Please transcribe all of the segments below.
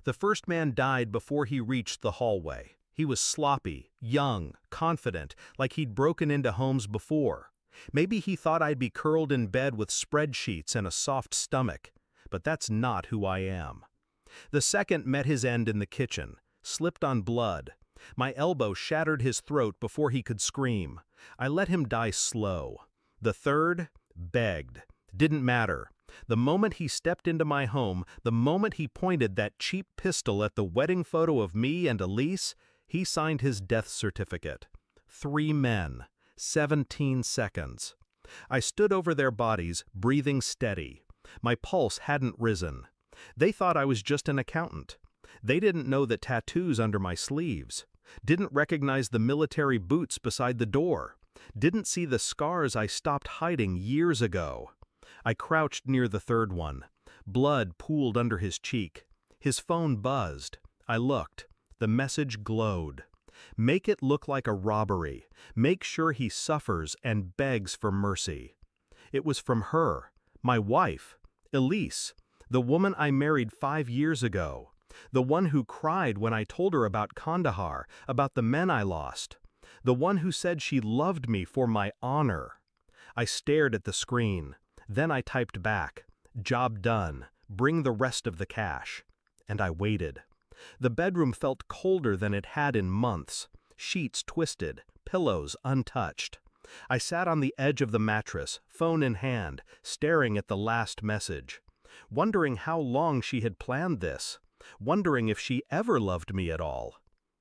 The first man died before he reached the hallway. He was sloppy, young, confident, like he'd broken into homes before. Maybe he thought I'd be curled in bed with spreadsheets and a soft stomach, but that's not who I am. The second met his end in the kitchen, slipped on blood. My elbow shattered his throat before he could scream. I let him die slow. The third begged. Didn't matter. The moment he stepped into my home, the moment he pointed that cheap pistol at the wedding photo of me and Elise, he signed his death certificate. 3 men, 17 seconds. I stood over their bodies, breathing steady. My pulse hadn't risen. They thought I was just an accountant. They didn't know the tattoos under my sleeves. Didn't recognize the military boots beside the door. Didn't see the scars I stopped hiding years ago. I crouched near the third one. Blood pooled under his cheek. His phone buzzed. I looked. The message glowed. Make it look like a robbery. Make sure he suffers and begs for mercy. It was from her, my wife, Elise, the woman I married 5 years ago. The one who cried when I told her about Kandahar, about the men I lost. The one who said she loved me for my honor. I stared at the screen. Then I typed back, "Job done. Bring the rest of the cash." And I waited. The bedroom felt colder than it had in months. Sheets twisted, pillows untouched. I sat on the edge of the mattress, phone in hand, staring at the last message. Wondering how long she had planned this. Wondering if she ever loved me at all.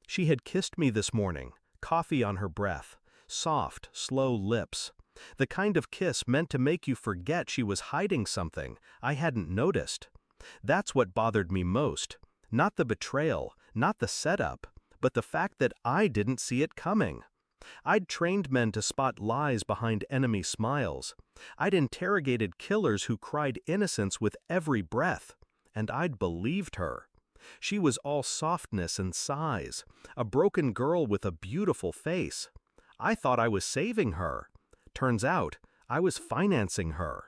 She had kissed me this morning, coffee on her breath, soft, slow lips. The kind of kiss meant to make you forget she was hiding something I hadn't noticed. That's what bothered me most. Not the betrayal, not the setup, but the fact that I didn't see it coming. I'd trained men to spot lies behind enemy smiles. I'd interrogated killers who cried innocence with every breath. And I'd believed her. She was all softness and sighs, a broken girl with a beautiful face. I thought I was saving her. Turns out, I was financing her.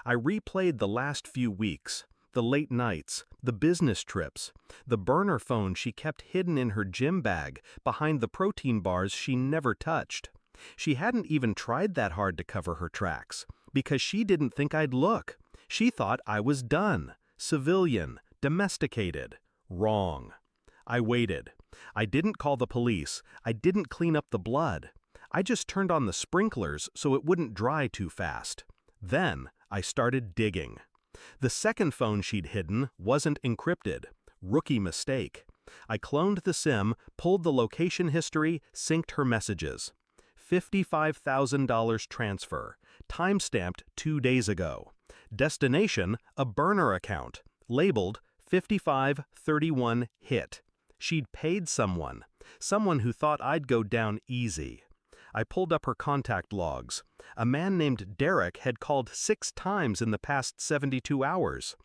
I replayed the last few weeks, the late nights, the business trips, the burner phone she kept hidden in her gym bag behind the protein bars she never touched. She hadn't even tried that hard to cover her tracks, because she didn't think I'd look. She thought I was done. Civilian, domesticated. Wrong. I waited. I didn't call the police. I didn't clean up the blood. I just turned on the sprinklers so it wouldn't dry too fast. Then I started digging. The second phone she'd hidden wasn't encrypted. Rookie mistake. I cloned the SIM, pulled the location history, synced her messages. $55,000 transfer. Timestamped 2 days ago. Destination, a burner account, labeled 5531 hit. She'd paid someone who thought I'd go down easy. I pulled up her contact logs. A man named Derek had called 6 times in the past 72 hours.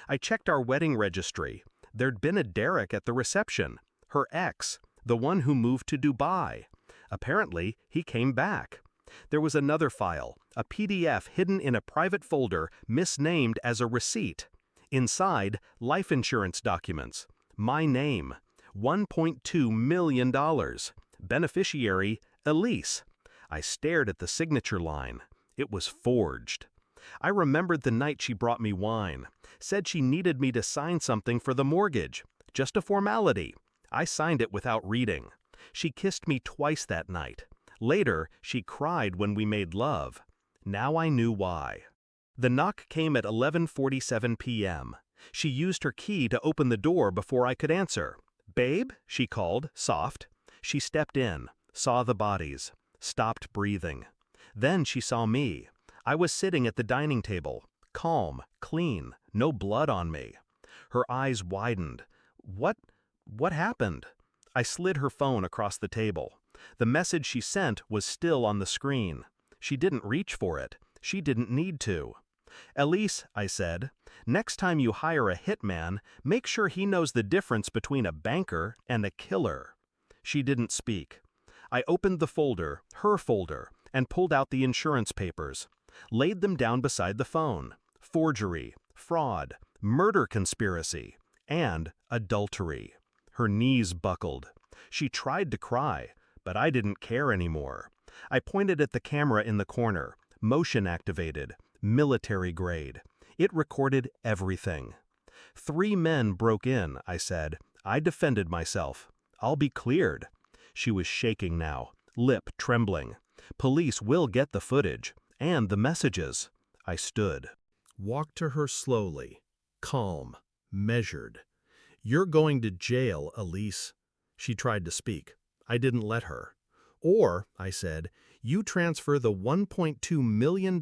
I checked our wedding registry. There'd been a Derek at the reception, her ex, the one who moved to Dubai. Apparently, he came back. There was another file, a PDF hidden in a private folder misnamed as a receipt. Inside, life insurance documents. My name. $1.2 million. Beneficiary, Elise. I stared at the signature line. It was forged. I remembered the night she brought me wine. Said she needed me to sign something for the mortgage. Just a formality. I signed it without reading. She kissed me twice that night. Later, she cried when we made love. Now I knew why. The knock came at 11:47 p.m. She used her key to open the door before I could answer. "Babe?" she called, soft. She stepped in, saw the bodies, stopped breathing. Then she saw me. I was sitting at the dining table, calm, clean, no blood on me. Her eyes widened. What happened? I slid her phone across the table. The message she sent was still on the screen. She didn't reach for it. She didn't need to. "Elise," I said, "next time you hire a hitman, make sure he knows the difference between a banker and a killer." She didn't speak. I opened the folder, her folder, and pulled out the insurance papers. Laid them down beside the phone. Forgery, fraud, murder conspiracy. And adultery. Her knees buckled. She tried to cry, but I didn't care anymore. I pointed at the camera in the corner, motion activated, military grade. It recorded everything. 3 men broke in, I said. I defended myself. I'll be cleared. She was shaking now, lip trembling. Police will get the footage, and the messages. I stood. Walked to her slowly, calm, measured. You're going to jail, Elise. She tried to speak. I didn't let her. Or, I said, you transfer the $1.2 million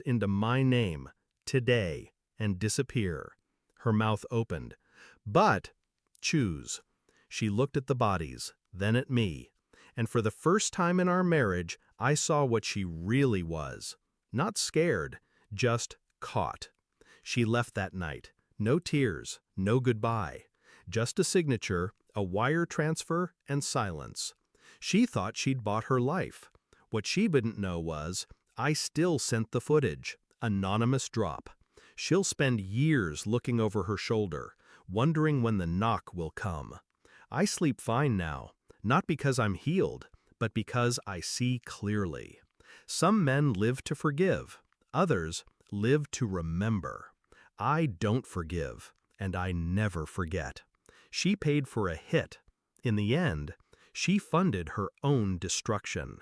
into my name, today, and disappear. Her mouth opened. But, choose. She looked at the bodies, then at me. And for the first time in our marriage, I saw what she really was. Not scared, just caught. She left that night. No tears, no goodbye. Just a signature, a wire transfer, and silence. She thought she'd bought her life. What she didn't know was, I still sent the footage. Anonymous drop. She'll spend years looking over her shoulder, wondering when the knock will come. I sleep fine now, not because I'm healed, but because I see clearly. Some men live to forgive. Others live to remember. I don't forgive, and I never forget. She paid for a hit. In the end, she funded her own destruction.